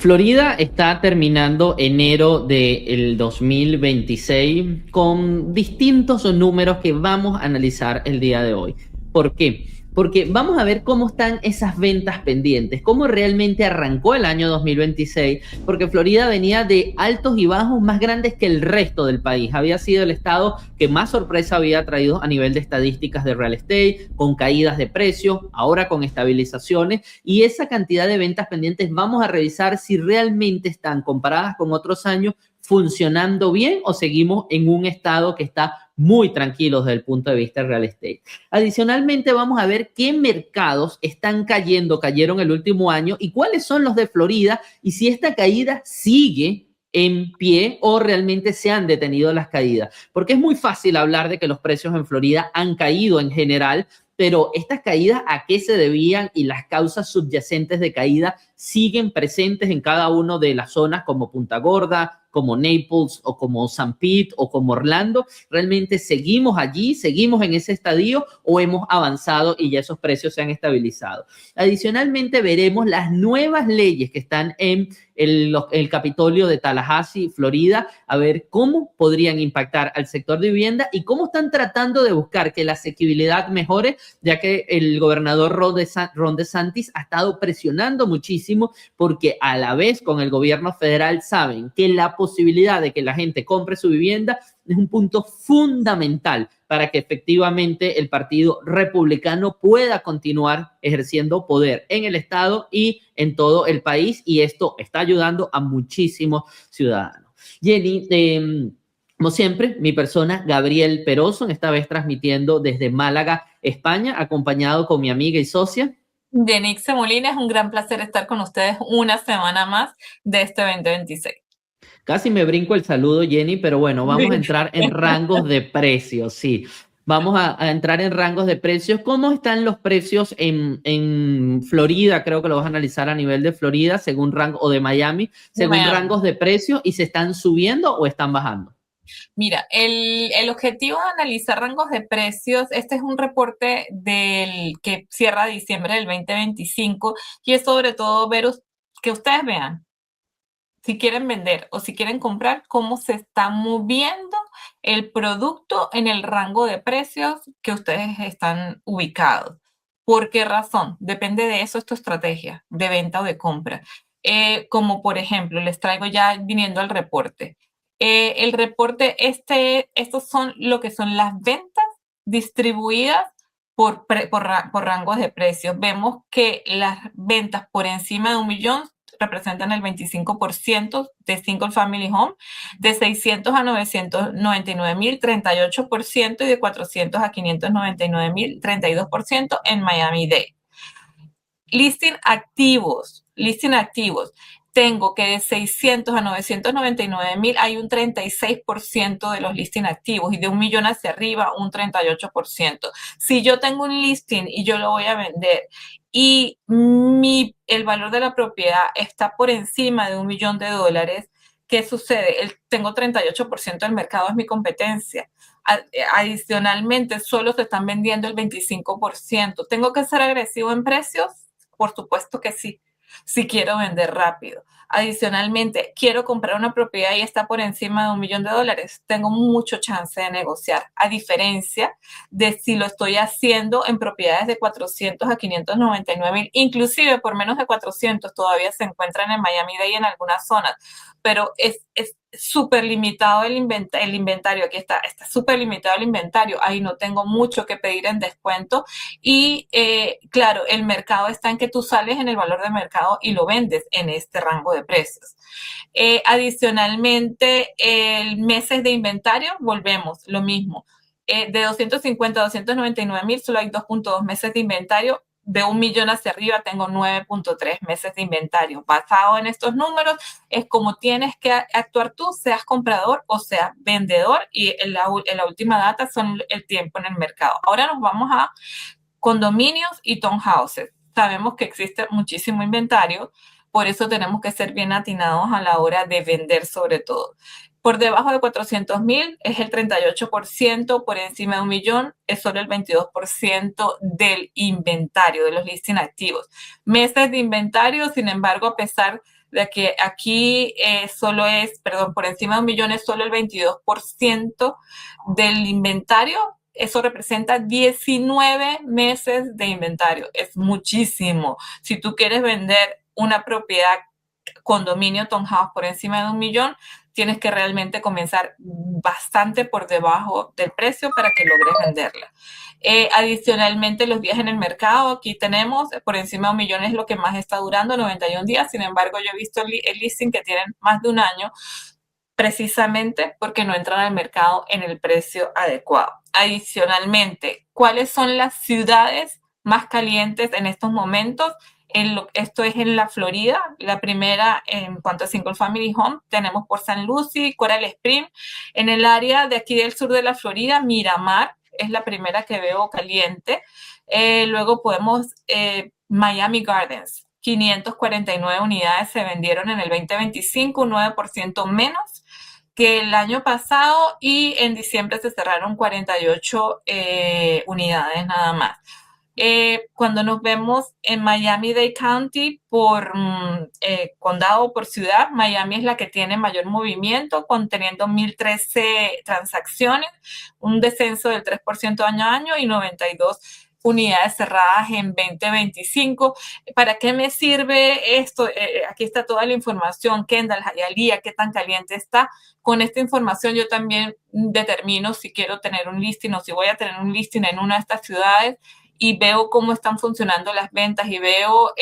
Florida está terminando enero del 2026 con distintos números que vamos a analizar el día de hoy. ¿Por qué? Porque vamos a ver cómo están esas ventas pendientes, cómo realmente arrancó el año 2026, porque Florida venía de altos y bajos más grandes que el resto del país. Había sido el estado que más sorpresa había traído a nivel de estadísticas de real estate, con caídas de precios, ahora con estabilizaciones, y esa cantidad de ventas pendientes vamos a revisar si realmente están comparadas con otros años funcionando bien o seguimos en un estado que está muy tranquilo desde el punto de vista del real estate. Adicionalmente, vamos a ver qué mercados están cayeron el último año y cuáles son los de Florida y si esta caída sigue en pie o realmente se han detenido las caídas. Porque es muy fácil hablar de que los precios en Florida han caído en general, pero estas caídas a qué se debían y las causas subyacentes de caída siguen presentes en cada una de las zonas como Punta Gorda, como Naples o como San Pete o como Orlando. ¿Realmente seguimos allí, seguimos en ese estadio o hemos avanzado y ya esos precios se han estabilizado? Adicionalmente veremos las nuevas leyes que están en el Capitolio de Tallahassee, Florida, a ver cómo podrían impactar al sector de vivienda y cómo están tratando de buscar que la asequibilidad mejore, ya que el gobernador Ron DeSantis ha estado presionando muchísimo porque a la vez con el gobierno federal saben que la posibilidad de que la gente compre su vivienda es un punto fundamental para que efectivamente el Partido Republicano pueda continuar ejerciendo poder en el Estado y en todo el país, y esto está ayudando a muchísimos ciudadanos. Jenny, como siempre, mi persona, Gabriel Peroso, esta vez transmitiendo desde Málaga, España, acompañado con mi amiga y socia. Yenixe Molina, es un gran placer estar con ustedes una semana más de este 2026. Casi me brinco el saludo, Jenny, pero bueno, vamos a entrar en rangos de precios, sí. Vamos a entrar en rangos de precios. ¿Cómo están los precios en Florida? Creo que lo vas a analizar a nivel de Florida, según rango, o de Miami, De según Miami. rangos de precios, y se están subiendo o están bajando. Mira, el objetivo de analizar rangos de precios, este es un reporte del que cierra diciembre del 2025 y es sobre todo que ustedes vean si quieren vender o si quieren comprar, cómo se está moviendo el producto en el rango de precios que ustedes están ubicados. ¿Por qué razón? Depende de eso, es tu estrategia de venta o de compra. Como por ejemplo, les traigo ya viniendo al reporte. El reporte, estos son lo que son las ventas distribuidas por rangos de precios. Vemos que las ventas por encima de 1 millón representan el 25% de Single Family Home, de 600 a 999,000, 38%, y de 400 a 599,000, 32% en Miami-Dade. Listing activos. Tengo que de 600 a 999,000 hay un 36% de los listing activos y de 1 millón hacia arriba un 38%. Si yo tengo un listing y yo lo voy a vender y el valor de la propiedad está por encima de $1 millón, ¿qué sucede? Tengo 38% del mercado, es mi competencia. Adicionalmente, solo se están vendiendo el 25%. ¿Tengo que ser agresivo en precios? Por supuesto que sí, si quiero vender rápido. Adicionalmente, quiero comprar una propiedad y está por encima de $1 millón, tengo mucho chance de negociar, a diferencia de si lo estoy haciendo en propiedades de 400 a 599,000, inclusive por menos de 400 todavía se encuentran en Miami-Dade y en algunas zonas, pero es súper limitado el inventario, aquí está súper limitado el inventario, ahí no tengo mucho que pedir en descuento y claro, el mercado está en que tú sales en el valor de mercado y lo vendes en este rango de precios. Adicionalmente, el meses de inventario, volvemos, lo mismo. De 250 a 299,000 solo hay 2.2 meses de inventario. De 1 millón hacia arriba tengo 9.3 meses de inventario. Basado en estos números, es como tienes que actuar tú, seas comprador o seas vendedor, y en la última data son el tiempo en el mercado. Ahora nos vamos a condominios y townhouses. Sabemos que existe muchísimo inventario, por eso tenemos que ser bien atinados a la hora de vender sobre todo. Por debajo de 400,000 es el 38%, por encima de 1 millón es solo el 22% del inventario, de los listings activos. Meses de inventario, sin embargo, a pesar de que aquí solo es, perdón, por encima de 1 millón es solo el 22% del inventario. Eso representa 19 meses de inventario. Es muchísimo. Si tú quieres vender una propiedad condominio townhouse por encima de 1 millón, tienes que realmente comenzar bastante por debajo del precio para que logres venderla. Adicionalmente, los días en el mercado, aquí tenemos por encima de 1 millón es lo que más está durando, 91 días. Sin embargo, yo he visto el listing que tienen más de un año, precisamente porque no entran al mercado en el precio adecuado. Adicionalmente, ¿cuáles son las ciudades más calientes en estos momentos? Esto es en la Florida. La primera, en cuanto a Single Family Home, tenemos por San Lucie, Coral Spring. En el área de aquí del sur de la Florida, Miramar es la primera que veo caliente. Luego podemos Miami Gardens. 549 unidades se vendieron en el 2025, un 9% menos que el año pasado, y en diciembre se cerraron 48 unidades nada más. Cuando nos vemos en Miami-Dade County por condado o por ciudad, Miami es la que tiene mayor movimiento, conteniendo 1,013 transacciones, un descenso del 3% año a año y 92 unidades cerradas en 2025. ¿Para qué me sirve esto? Aquí está toda la información, Kendall, Hialeah, qué tan caliente está. Con esta información yo también determino si quiero tener un listing o si voy a tener un listing en una de estas ciudades, y veo cómo están funcionando las ventas y veo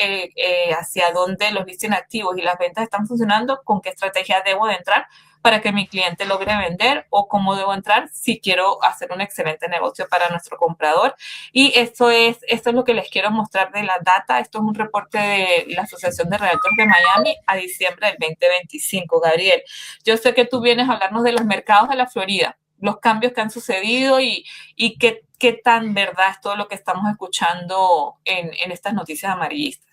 hacia dónde los listings activos y las ventas están funcionando, con qué estrategia debo de entrar para que mi cliente logre vender, o cómo debo entrar si quiero hacer un excelente negocio para nuestro comprador. Y esto es lo que les quiero mostrar de la data. Esto es un reporte de la Asociación de Realtors de Miami a diciembre del 2025. Gabriel, yo sé que tú vienes a hablarnos de los mercados de la Florida, los cambios que han sucedido y qué tan verdad es todo lo que estamos escuchando en estas noticias amarillistas.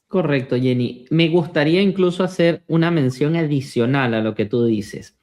Correcto, Jenny. Me gustaría incluso hacer una mención adicional a lo que tú dices.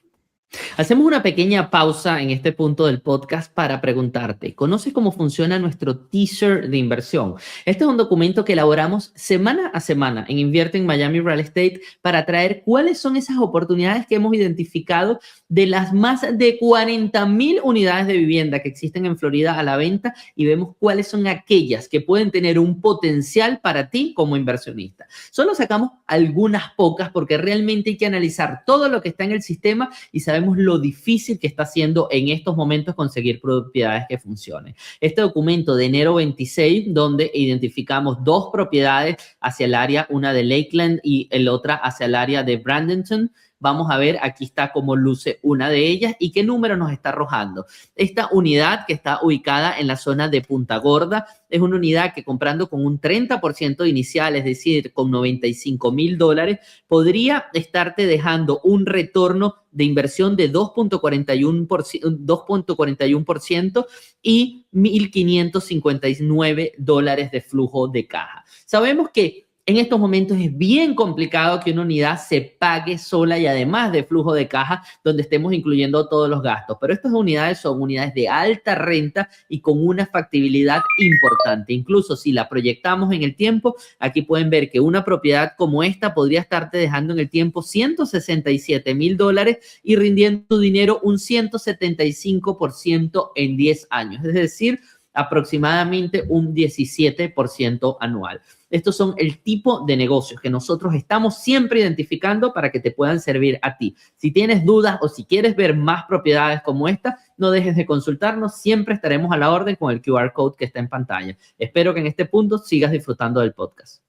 Hacemos una pequeña pausa en este punto del podcast para preguntarte, ¿conoces cómo funciona nuestro teaser de inversión? Este es un documento que elaboramos semana a semana en Invierte en Miami Real Estate para traer cuáles son esas oportunidades que hemos identificado de las más de 40,000 unidades de vivienda que existen en Florida a la venta, y vemos cuáles son aquellas que pueden tener un potencial para ti como inversionista. Solo sacamos algunas pocas porque realmente hay que analizar todo lo que está en el sistema y sabemos lo difícil que está siendo en estos momentos conseguir propiedades que funcionen. Este documento de enero 26, donde identificamos 2 propiedades hacia el área, una de Lakeland y el otra hacia el área de Bradenton. Vamos a ver, aquí está cómo luce una de ellas y qué número nos está arrojando. Esta unidad, que está ubicada en la zona de Punta Gorda, es una unidad que, comprando con un 30% inicial, es decir, con $95,000, podría estarte dejando un retorno de inversión de 2.41% y $1,559 de flujo de caja. Sabemos que en estos momentos es bien complicado que una unidad se pague sola y además de flujo de caja, donde estemos incluyendo todos los gastos. Pero estas unidades son unidades de alta renta y con una factibilidad importante. Incluso si la proyectamos en el tiempo, aquí pueden ver que una propiedad como esta podría estarte dejando en el tiempo $167,000 y rindiendo tu dinero un 175% en 10 años. Es decir, aproximadamente un 17% anual. Estos son el tipo de negocios que nosotros estamos siempre identificando para que te puedan servir a ti. Si tienes dudas o si quieres ver más propiedades como esta, no dejes de consultarnos. Siempre estaremos a la orden con el QR code que está en pantalla. Espero que en este punto sigas disfrutando del podcast.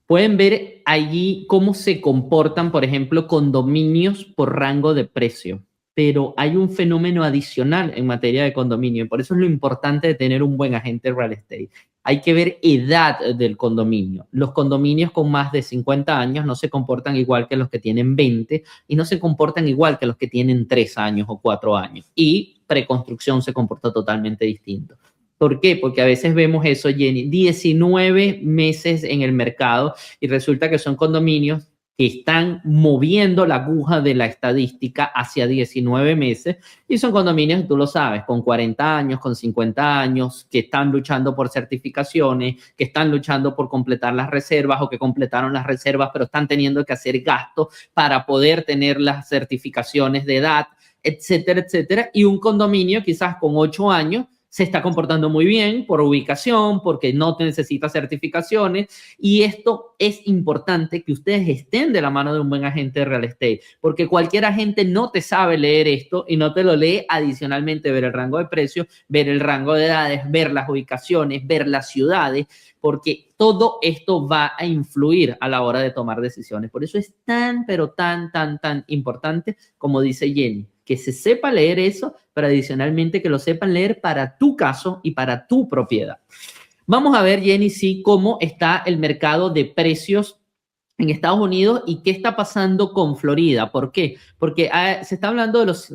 Pueden ver allí cómo se comportan, por ejemplo, condominios por rango de precio. Pero hay un fenómeno adicional en materia de condominio, y por eso es lo importante de tener un buen agente real estate. Hay que ver edad del condominio. Los condominios con más de 50 años no se comportan igual que los que tienen 20 y no se comportan igual que los que tienen 3 años o 4 años. Y preconstrucción se comporta totalmente distinto. ¿Por qué? Porque a veces vemos eso, Jenny, 19 meses en el mercado y resulta que son condominios que están moviendo la aguja de la estadística hacia 19 meses y son condominios, tú lo sabes, con 40 años, con 50 años, que están luchando por certificaciones, que están luchando por completar las reservas o que completaron las reservas pero están teniendo que hacer gastos para poder tener las certificaciones de edad, etcétera, etcétera. Y un condominio quizás con 8 años se está comportando muy bien por ubicación, porque no necesita certificaciones, y esto es importante que ustedes estén de la mano de un buen agente de real estate, porque cualquier agente no te sabe leer esto y no te lo lee. Adicionalmente, ver el rango de precios, ver el rango de edades, ver las ubicaciones, ver las ciudades, porque todo esto va a influir a la hora de tomar decisiones. Por eso es tan, pero tan importante, como dice Jenny, que se sepa leer eso, pero adicionalmente que lo sepan leer para tu caso y para tu propiedad. Vamos a ver, Jenny, sí, cómo está el mercado de precios en Estados Unidos y qué está pasando con Florida. ¿Por qué? Porque se está hablando de los...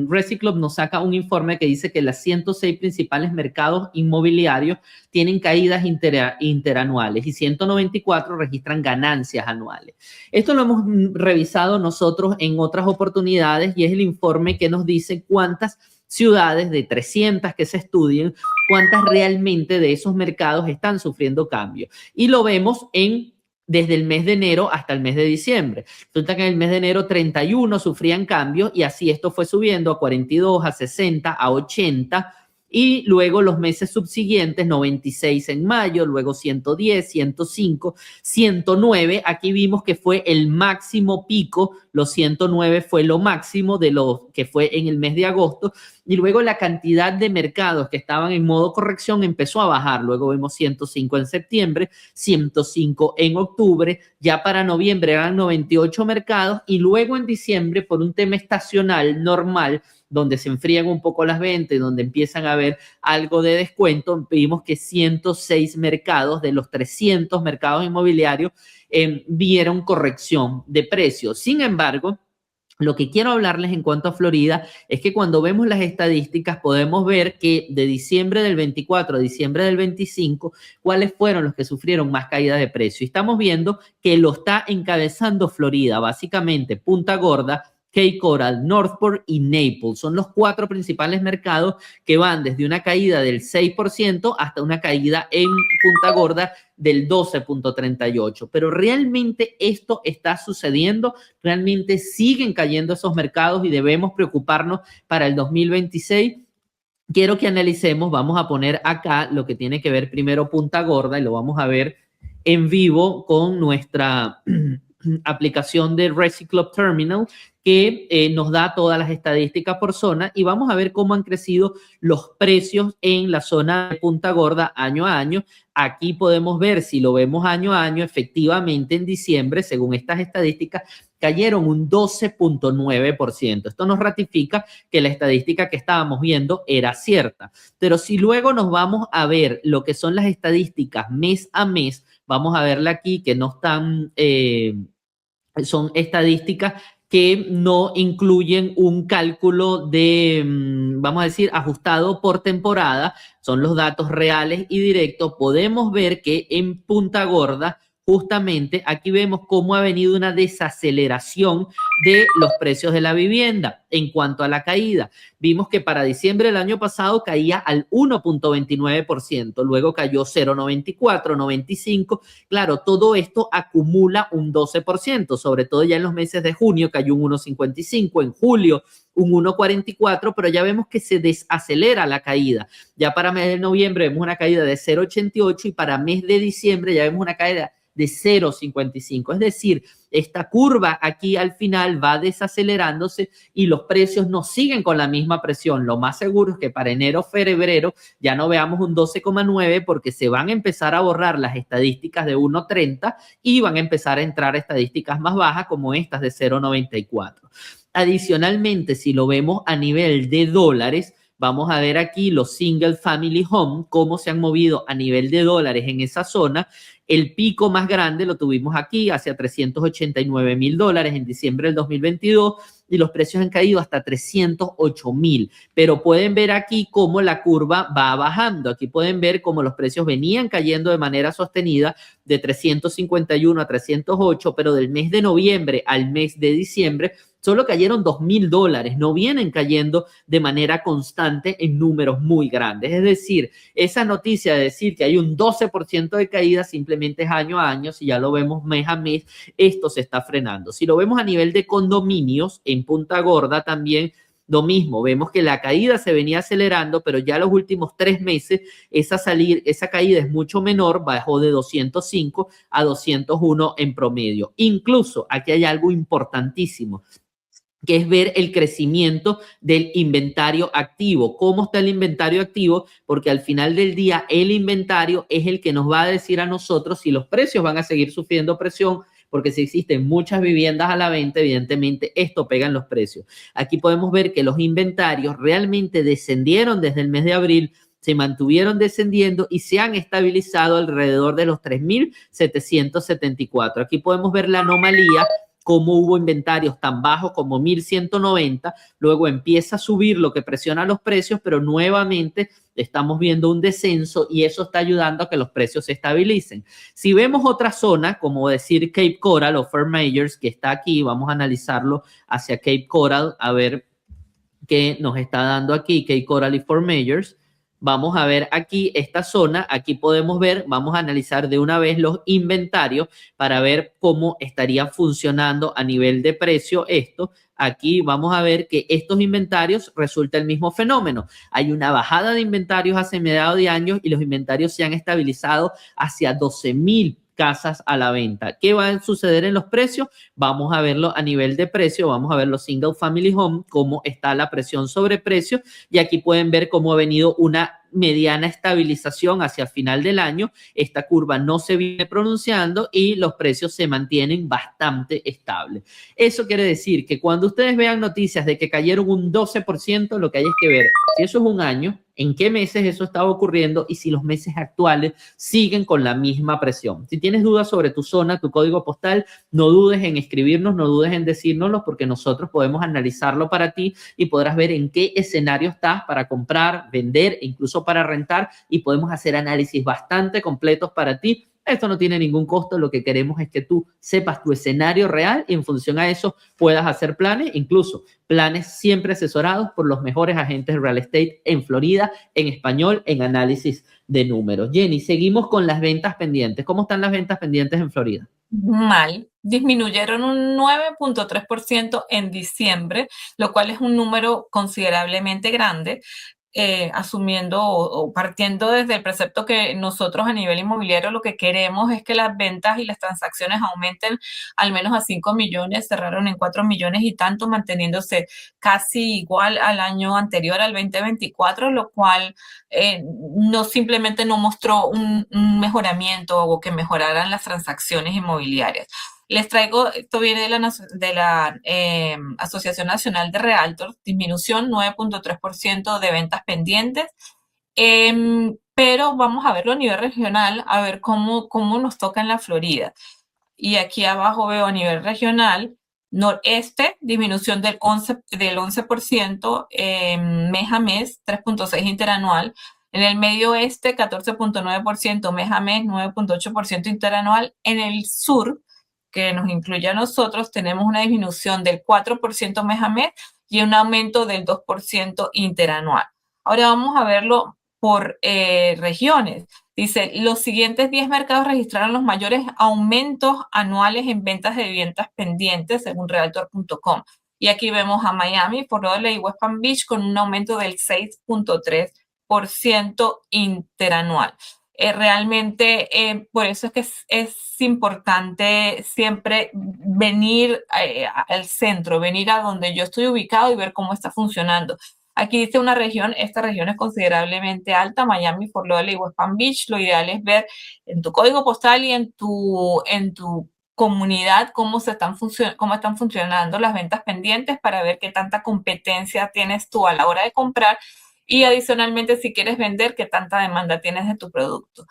Reciclub nos saca un informe que dice que los 106 principales mercados inmobiliarios tienen caídas interanuales y 194 registran ganancias anuales. Esto lo hemos revisado nosotros en otras oportunidades y es el informe que nos dice cuántas ciudades de 300 que se estudien, cuántas realmente de esos mercados están sufriendo cambios. Y lo vemos desde el mes de enero hasta el mes de diciembre. Resulta que en el mes de enero 31 sufrían cambios y así esto fue subiendo a 42, a 60, a 80 y luego los meses subsiguientes 96 en mayo, luego 110, 105, 109. Aquí vimos que fue el máximo pico, los 109 fue lo máximo de lo que fue en el mes de agosto y luego la cantidad de mercados que estaban en modo corrección empezó a bajar. Luego vemos 105 en septiembre, 105 en octubre, ya para noviembre eran 98 mercados y luego en diciembre por un tema estacional normal donde se enfrían un poco las ventas y donde empiezan a haber algo de descuento, vimos que 106 mercados de los 300 mercados inmobiliarios vieron corrección de precios. Sin embargo, lo que quiero hablarles en cuanto a Florida es que cuando vemos las estadísticas podemos ver que de diciembre del 24 a diciembre del 25, ¿cuáles fueron los que sufrieron más caída de precio? Y estamos viendo que lo está encabezando Florida, básicamente Punta Gorda, Cape Coral, Northport y Naples. Son los 4 principales mercados que van desde una caída del 6% hasta una caída en Punta Gorda del 12.38%. Pero realmente esto está sucediendo, realmente siguen cayendo esos mercados y debemos preocuparnos para el 2026. Quiero que analicemos, vamos a poner acá lo que tiene que ver primero Punta Gorda y lo vamos a ver en vivo con nuestra aplicación de Reciclub Terminal que nos da todas las estadísticas por zona y vamos a ver cómo han crecido los precios en la zona de Punta Gorda año a año. Aquí podemos ver, si lo vemos año a año, efectivamente en diciembre, según estas estadísticas, cayeron un 12.9%. Esto nos ratifica que la estadística que estábamos viendo era cierta. Pero si luego nos vamos a ver lo que son las estadísticas mes a mes, vamos a verla aquí que no están, son estadísticas que no incluyen un cálculo de, vamos a decir, ajustado por temporada, son los datos reales y directos. Podemos ver que en Punta Gorda, justamente aquí vemos cómo ha venido una desaceleración de los precios de la vivienda. En cuanto a la caída, vimos que para diciembre del año pasado caía al 1.29%, luego cayó 0.94, 95. Claro, todo esto acumula un 12%, sobre todo ya en los meses de junio cayó un 1.55, en julio un 1.44, pero ya vemos que se desacelera la caída. Ya para mes de noviembre vemos una caída de 0.88 y para mes de diciembre ya vemos una caída de 0.55. Es decir, esta curva aquí al final va desacelerándose y los precios no siguen con la misma presión. Lo más seguro es que para enero, febrero ya no veamos un 12.9 porque se van a empezar a borrar las estadísticas de 1.30 y van a empezar a entrar estadísticas más bajas como estas de 0.94. Adicionalmente, si lo vemos a nivel de dólares, vamos a ver aquí los single family home, cómo se han movido a nivel de dólares en esa zona. El pico más grande lo tuvimos aquí, hacia $389,000 en diciembre del 2022, y los precios han caído hasta 308,000. Pero pueden ver aquí cómo la curva va bajando. Aquí pueden ver cómo los precios venían cayendo de manera sostenida de 351 a 308, pero del mes de noviembre al mes de diciembre solo cayeron $2,000, no vienen cayendo de manera constante en números muy grandes. Es decir, esa noticia de decir que hay un 12% de caída simplemente es año a año. Si ya lo vemos mes a mes, esto se está frenando. Si lo vemos a nivel de condominios, en Punta Gorda también lo mismo, vemos que la caída se venía acelerando, pero ya los últimos 3 meses esa caída es mucho menor, bajó de 205 a 201 en promedio. Incluso aquí hay algo importantísimo, que es ver el crecimiento del inventario activo. ¿Cómo está el inventario activo? Porque al final del día el inventario es el que nos va a decir a nosotros si los precios van a seguir sufriendo presión, porque si existen muchas viviendas a la venta, evidentemente esto pega en los precios. Aquí podemos ver que los inventarios realmente descendieron desde el mes de abril, se mantuvieron descendiendo y se han estabilizado alrededor de los 3,774. Aquí podemos ver la anomalía, cómo hubo inventarios tan bajos como 1,190, luego empieza a subir, lo que presiona los precios, pero nuevamente estamos viendo un descenso y eso está ayudando a que los precios se estabilicen. Si vemos otra zona, como decir Cape Coral o Fort Myers, que está aquí, vamos a analizarlo hacia Cape Coral, a ver qué nos está dando aquí Cape Coral y Fort Myers. Vamos a ver aquí esta zona, aquí podemos ver, vamos a analizar de una vez los inventarios para ver cómo estaría funcionando a nivel de precio esto. Aquí vamos a ver que estos inventarios resulta el mismo fenómeno. Hay una bajada de inventarios hace mediados de años y los inventarios se han estabilizado hacia 12,000 casas a la venta. ¿Qué va a suceder en los precios? Vamos a verlo a nivel de precio, vamos a ver los single family home, cómo está la presión sobre precios, y aquí pueden ver cómo ha venido una mediana estabilización hacia el final del año. Esta curva no se viene pronunciando y los precios se mantienen bastante estables. Eso quiere decir que cuando ustedes vean noticias de que cayeron un 12%, lo que hay es que ver si eso es un año, en qué meses eso estaba ocurriendo y si los meses actuales siguen con la misma presión. Si tienes dudas sobre tu zona, tu código postal, no dudes en escribirnos, no dudes en decírnoslo, porque nosotros podemos analizarlo para ti y podrás ver en qué escenario estás para comprar, vender e incluso para rentar, y podemos hacer análisis bastante completos para ti. Esto no tiene ningún costo, lo que queremos es que tú sepas tu escenario real y en función a eso puedas hacer planes, incluso planes siempre asesorados por los mejores agentes de real estate en Florida, en español, en análisis de números. Jenny, seguimos con las ventas pendientes. ¿Cómo están las ventas pendientes en Florida? Mal, disminuyeron un 9.3% en diciembre, lo cual es un número considerablemente grande, asumiendo o partiendo desde el precepto que nosotros a nivel inmobiliario lo que queremos es que las ventas y las transacciones aumenten al menos a 5 millones, cerraron en 4 millones y tanto, manteniéndose casi igual al año anterior, al 2024, lo cual no simplemente no mostró un mejoramiento o que mejoraran las transacciones inmobiliarias. Les traigo, esto viene de la Asociación Nacional de Realtors, disminución 9.3% de ventas pendientes, pero vamos a verlo a nivel regional, a ver cómo nos toca en la Florida. Y aquí abajo veo a nivel regional, noreste, disminución del 11% mes a mes, 3.6% interanual. En el medio oeste, 14.9% mes a mes, 9.8% interanual. En el sur, que nos incluye a nosotros, tenemos una disminución del 4% mes a mes y un aumento del 2% interanual. Ahora vamos a verlo por regiones. Dice, los siguientes 10 mercados registraron los mayores aumentos anuales en ventas de viviendas pendientes, según Realtor.com. Y aquí vemos a Miami, Fort Lauderdale y West Palm Beach con un aumento del 6.3% interanual. Realmente, por eso es que es importante siempre venir al centro, venir a donde yo estoy ubicado y ver cómo está funcionando. Aquí dice una región, esta región es considerablemente alta, Miami, Fort Lauderdale y West Palm Beach. Lo ideal es ver en tu código postal y en tu comunidad cómo están funcionando las ventas pendientes para ver qué tanta competencia tienes tú a la hora de comprar. Y adicionalmente, si quieres vender, qué tanta demanda tienes de tu producto.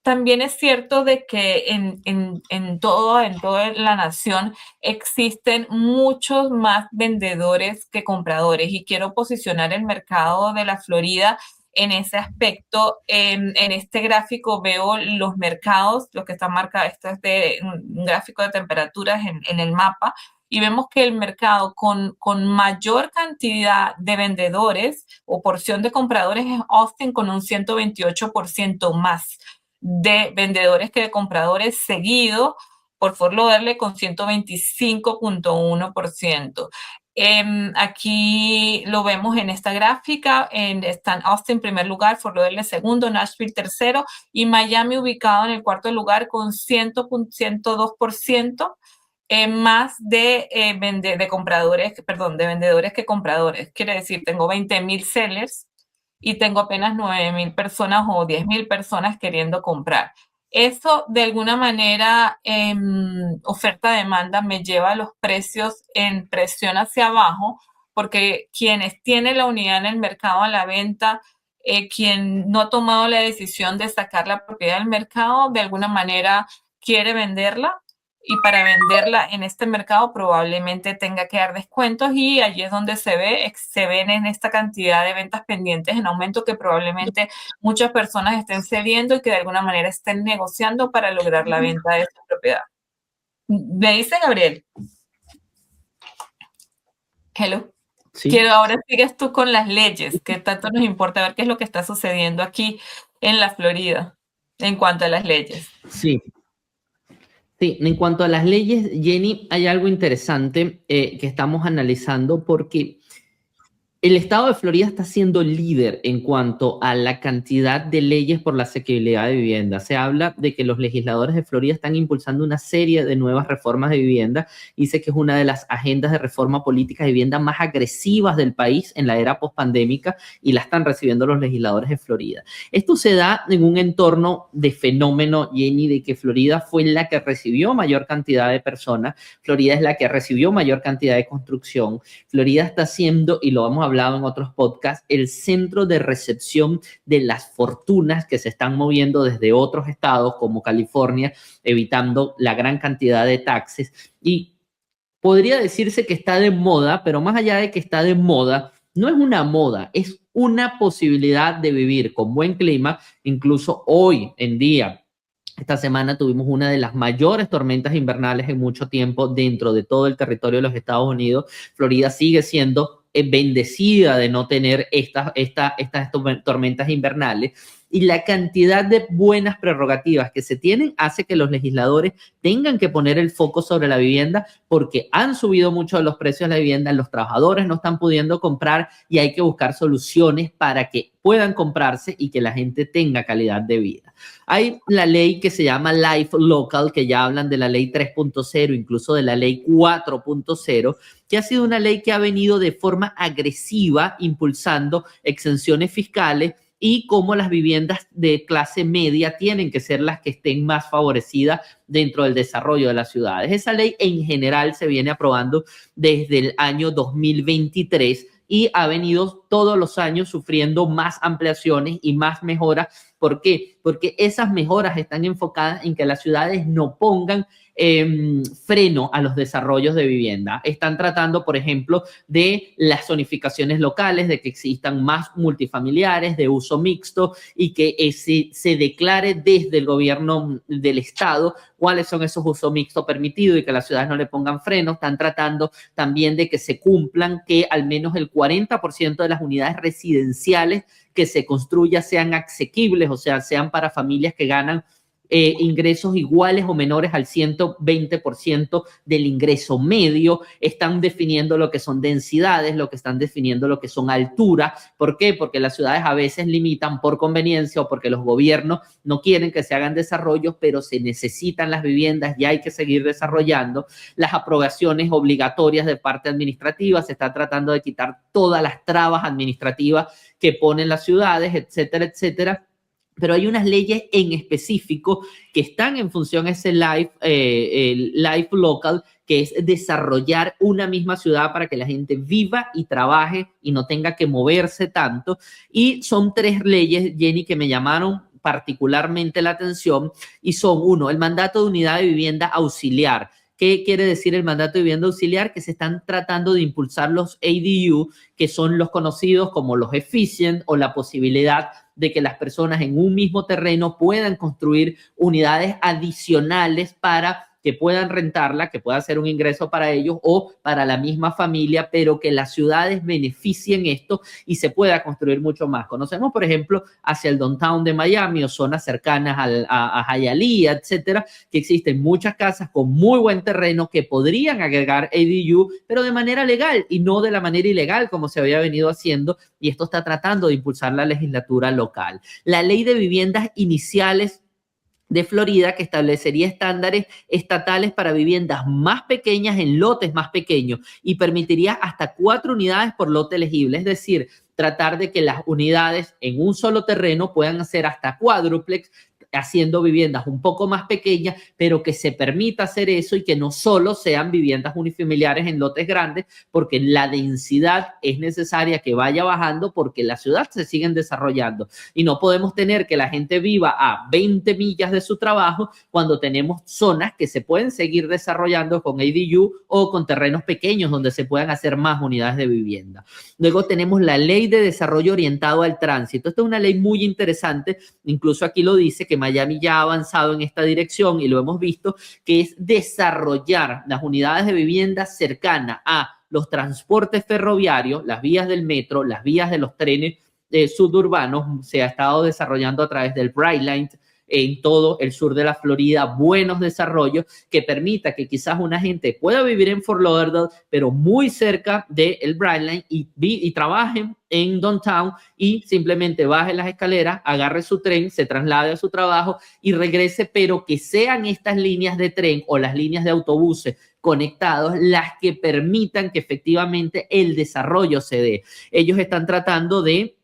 también es cierto de que en toda la nación existen muchos más vendedores que compradores y quiero posicionar el mercado de la Florida en ese aspecto. En este gráfico veo los mercados, lo que está marcado, esto es de un gráfico de temperaturas en el mapa, y vemos que el mercado con mayor cantidad de vendedores o porción de compradores es Austin con un 128% más de vendedores que de compradores, seguido por Fort Lauderdale con 125.1%. Aquí lo vemos en esta gráfica, están Austin en primer lugar, Fort Lauderdale segundo, Nashville tercero y Miami ubicado en el cuarto lugar con 100.2%. Más de compradores, perdón, de vendedores que compradores. Quiere decir, tengo 20,000 sellers y tengo apenas 9,000 personas o 10,000 personas queriendo comprar. Eso, de alguna manera, oferta-demanda me lleva a los precios en presión hacia abajo, porque quienes tienen la unidad en el mercado a la venta, quien no ha tomado la decisión de sacar la propiedad del mercado, de alguna manera quiere venderla y para venderla en este mercado probablemente tenga que dar descuentos y allí es donde se ven en esta cantidad de ventas pendientes en aumento que probablemente muchas personas estén cediendo y que de alguna manera estén negociando para lograr la venta de esta propiedad. ¿Me dice Gabriel? Hello. Sí. Quiero ahora sigues tú con las leyes, que tanto nos importa ver qué es lo que está sucediendo aquí en la Florida en cuanto a las leyes. Sí. Sí, en cuanto a las leyes, Jenny, hay algo interesante que estamos analizando porque el estado de Florida está siendo líder en cuanto a la cantidad de leyes por la asequibilidad de vivienda. Se habla de que los legisladores de Florida están impulsando una serie de nuevas reformas de vivienda. Dice que es una de las agendas de reforma política de vivienda más agresivas del país en la era postpandémica y la están recibiendo los legisladores de Florida. Esto se da en un entorno de fenómeno, Jenny, de que Florida fue la que recibió mayor cantidad de personas. Florida es la que recibió mayor cantidad de construcción. Florida está siendo, y lo vamos a hablado en otros podcasts, el centro de recepción de las fortunas que se están moviendo desde otros estados como California, evitando la gran cantidad de taxes. Y podría decirse que está de moda, pero más allá de que está de moda, no es una moda, es una posibilidad de vivir con buen clima. Incluso hoy en día, esta semana tuvimos una de las mayores tormentas invernales en mucho tiempo dentro de todo el territorio de los Estados Unidos. Florida sigue siendo bendecida de no tener estas tormentas invernales, y la cantidad de buenas prerrogativas que se tienen hace que los legisladores tengan que poner el foco sobre la vivienda porque han subido mucho los precios de la vivienda, los trabajadores no están pudiendo comprar y hay que buscar soluciones para que puedan comprarse y que la gente tenga calidad de vida. Hay la ley que se llama Life Local, que ya hablan de la ley 3.0, incluso de la ley 4.0, que ha sido una ley que ha venido de forma agresiva impulsando exenciones fiscales y cómo las viviendas de clase media tienen que ser las que estén más favorecidas dentro del desarrollo de las ciudades. Esa ley en general se viene aprobando desde el año 2023 y ha venido todos los años sufriendo más ampliaciones y más mejoras. ¿Por qué? Porque esas mejoras están enfocadas en que las ciudades no pongan freno a los desarrollos de vivienda. Están tratando, por ejemplo, de las zonificaciones locales, de que existan más multifamiliares de uso mixto y que se declare desde el gobierno del estado cuáles son esos usos mixtos permitidos y que las ciudades no le pongan freno. Están tratando también de que se cumplan que al menos el 40% de las unidades residenciales que se construya sean asequibles, o sea, sean para familias que ganan ingresos iguales o menores al 120% del ingreso medio. Están definiendo lo que son densidades, lo que están definiendo lo que son alturas. ¿Por qué? Porque las ciudades a veces limitan por conveniencia o porque los gobiernos no quieren que se hagan desarrollos, pero se necesitan las viviendas y hay que seguir desarrollando. Las aprobaciones obligatorias de parte administrativa, se está tratando de quitar todas las trabas administrativas que ponen las ciudades, etcétera, etcétera. Pero hay unas leyes en específico que están en función a ese life local, que es desarrollar una misma ciudad para que la gente viva y trabaje y no tenga que moverse tanto. Y son 3 leyes, Jenny, que me llamaron particularmente la atención y son, uno, el mandato de unidad de vivienda auxiliar. ¿Qué quiere decir el mandato de vivienda auxiliar? Que se están tratando de impulsar los ADU, que son los conocidos como los efficient, o la posibilidad de que las personas en un mismo terreno puedan construir unidades adicionales para que puedan rentarla, que pueda ser un ingreso para ellos o para la misma familia, pero que las ciudades beneficien esto y se pueda construir mucho más. Conocemos, por ejemplo, hacia el downtown de Miami o zonas cercanas a Hialeah, etcétera, que existen muchas casas con muy buen terreno que podrían agregar ADU, pero de manera legal y no de la manera ilegal como se había venido haciendo, y esto está tratando de impulsar la legislatura local. La ley de viviendas iniciales de Florida, que establecería estándares estatales para viviendas más pequeñas en lotes más pequeños y permitiría hasta 4 unidades por lote elegible, es decir, tratar de que las unidades en un solo terreno puedan ser hasta cuádruplex, haciendo viviendas un poco más pequeñas, pero que se permita hacer eso y que no solo sean viviendas unifamiliares en lotes grandes, porque la densidad es necesaria que vaya bajando porque la ciudad se sigue desarrollando y no podemos tener que la gente viva a 20 millas de su trabajo cuando tenemos zonas que se pueden seguir desarrollando con ADU o con terrenos pequeños donde se puedan hacer más unidades de vivienda. Luego tenemos la ley de desarrollo orientado al tránsito. Esta es una ley muy interesante, incluso aquí lo dice que Miami ya ha avanzado en esta dirección y lo hemos visto, que es desarrollar las unidades de vivienda cercanas a los transportes ferroviarios, las vías del metro, las vías de los trenes suburbanos. Se ha estado desarrollando a través del Brightline en todo el sur de la Florida, buenos desarrollos que permita que quizás una gente pueda vivir en Fort Lauderdale, pero muy cerca del Brightline y trabajen en downtown y simplemente baje las escaleras, agarre su tren, se traslade a su trabajo y regrese, pero que sean estas líneas de tren o las líneas de autobuses conectados las que permitan que efectivamente el desarrollo se dé. Ellos están tratando de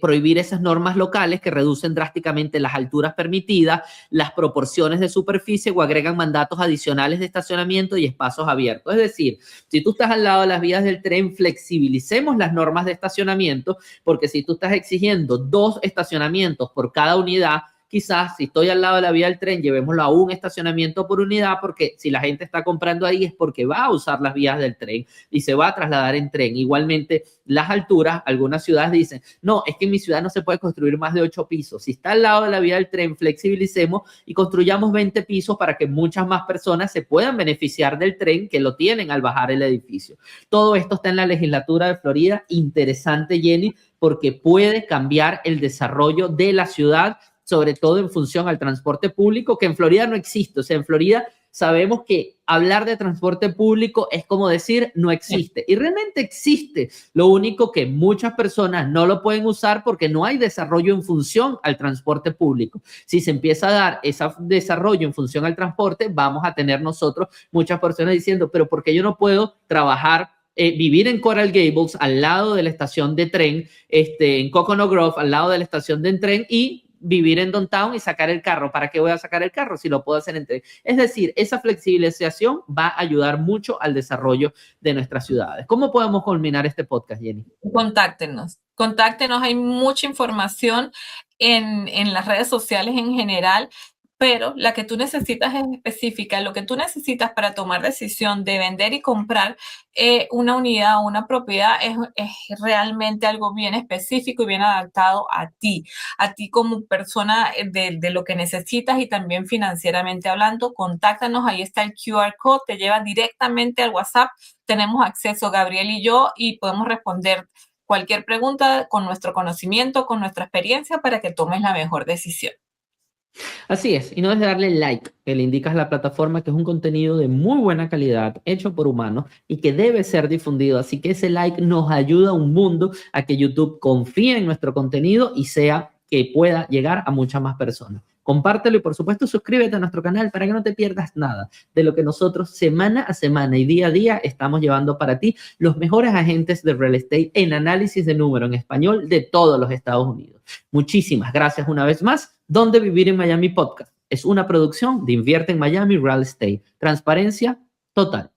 prohibir esas normas locales que reducen drásticamente las alturas permitidas, las proporciones de superficie o agregan mandatos adicionales de estacionamiento y espacios abiertos. Es decir, si tú estás al lado de las vías del tren, flexibilicemos las normas de estacionamiento, porque si tú estás exigiendo 2 estacionamientos por cada unidad, quizás si estoy al lado de la vía del tren, llevémoslo a un estacionamiento por unidad, porque si la gente está comprando ahí es porque va a usar las vías del tren y se va a trasladar en tren. Igualmente, las alturas, algunas ciudades dicen, no, es que en mi ciudad no se puede construir más de 8 pisos. Si está al lado de la vía del tren, flexibilicemos y construyamos 20 pisos para que muchas más personas se puedan beneficiar del tren que lo tienen al bajar el edificio. Todo esto está en la legislatura de Florida. Interesante, Jenny, porque puede cambiar el desarrollo de la ciudad, sobre todo en función al transporte público, que en Florida no existe. O sea, en Florida sabemos que hablar de transporte público es como decir no existe. Y realmente existe. Lo único que muchas personas no lo pueden usar porque no hay desarrollo en función al transporte público. Si se empieza a dar ese desarrollo en función al transporte, vamos a tener nosotros muchas personas diciendo, pero ¿por qué yo no puedo trabajar, vivir en Coral Gables, al lado de la estación de tren, en Coconut Grove, al lado de la estación de tren, y vivir en downtown y sacar el carro? ¿Para qué voy a sacar el carro si lo puedo hacer en tren? Es decir, esa flexibilización va a ayudar mucho al desarrollo de nuestras ciudades. ¿Cómo podemos culminar este podcast, Jenny? Contáctenos, hay mucha información en las redes sociales en general, pero la que tú necesitas es específica. Lo que tú necesitas para tomar decisión de vender y comprar una unidad o una propiedad es realmente algo bien específico y bien adaptado a ti como persona, de lo que necesitas y también financieramente hablando. Contáctanos, ahí está el QR code, te lleva directamente al WhatsApp. Tenemos acceso, Gabriel y yo, y podemos responder cualquier pregunta con nuestro conocimiento, con nuestra experiencia, para que tomes la mejor decisión. Así es, y no dejes de darle like, que le indicas a la plataforma que es un contenido de muy buena calidad, hecho por humanos y que debe ser difundido. Así que ese like nos ayuda un mundo a que YouTube confíe en nuestro contenido y sea que pueda llegar a muchas más personas. Compártelo y, por supuesto, suscríbete a nuestro canal para que no te pierdas nada de lo que nosotros semana a semana y día a día estamos llevando para ti, los mejores agentes de real estate en análisis de número en español de todos los Estados Unidos. Muchísimas gracias una vez más. ¿Dónde vivir en Miami Podcast? Es una producción de Invierte en Miami Real Estate. Transparencia total.